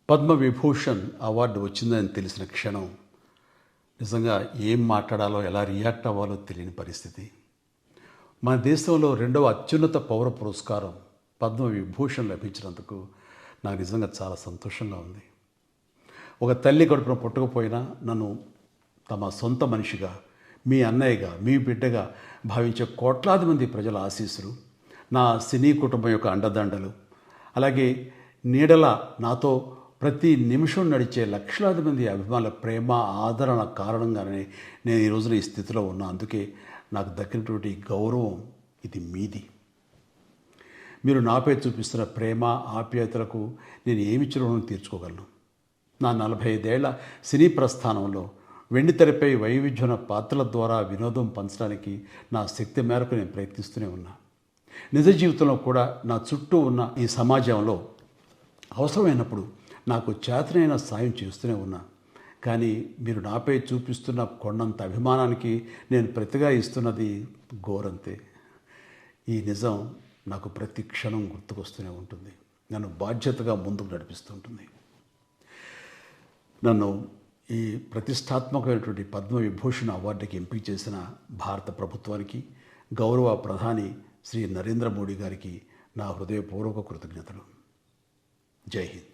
Padma Vibhushan award వచ్చిందని తెలిసిన క్షణం నిజంగా ఏం మాట్లాడాలో ఎలా రియాక్ట్ అవ్వాలో తెలియని పరిస్థితి. మన దేశంలో రెండవ అత్యున్నత పౌర పురస్కారం పద్మవిభూషణ్ లభించినందుకు నాకు నిజంగా చాలా సంతోషంగా ఉంది. ఒక తల్లి కడుపున పుట్టకపోయినా నన్ను తమ సొంత మనిషిగా, మీ అన్నయ్యగా, మీ బిడ్డగా భావించే కోట్లాది మంది ప్రజల ఆశీస్సులు, నా సినీ కుటుంబం యొక్క అండదండలు, అలాగే నీడల నాతో ప్రతి నిమిషం నడిచే లక్షలాది మంది అభిమానుల ప్రేమ, ఆదరణ కారణంగానే నేను ఈ రోజున ఈ స్థితిలో ఉన్నా. అందుకే నాకు దక్కినటువంటి గౌరవం ఇది మీది. మీరు నాపై చూపిస్తున్న ప్రేమ, ఆప్యాయతలకు నేను ఏమి రుణం తీర్చుకోగలను? నా 45 ఏళ్ల సినీ ప్రస్థానంలో వెండితెరపై వైవిధ్యమైన పాత్రల ద్వారా వినోదం పంచడానికి నా శక్తి మేరకు నేను ప్రయత్నిస్తూనే ఉన్నా. నిజ జీవితంలో కూడా నా చుట్టూ ఉన్న ఈ సమాజంలో అవసరమైనప్పుడు నాకు చేతనైన సాయం చేస్తూనే ఉన్నా. కానీ మీరు నాపై చూపిస్తున్న కొండంత అభిమానానికి నేను ప్రతిగా ఇస్తున్నది గోరంతే. ఈ నిజం నాకు ప్రతి క్షణం గుర్తుకొస్తూనే ఉంటుంది, నన్ను బాధ్యతగా ముందుకు నడిపిస్తుంటుంది. నన్ను ఈ ప్రతిష్టాత్మకమైనటువంటి పద్మవిభూషణ్ అవార్డుకి ఎంపిక చేసిన భారత ప్రభుత్వానికి, గౌరవ ప్రధాని శ్రీ నరేంద్ర మోడీ గారికి నా హృదయపూర్వక కృతజ్ఞతలు. జై హింద్.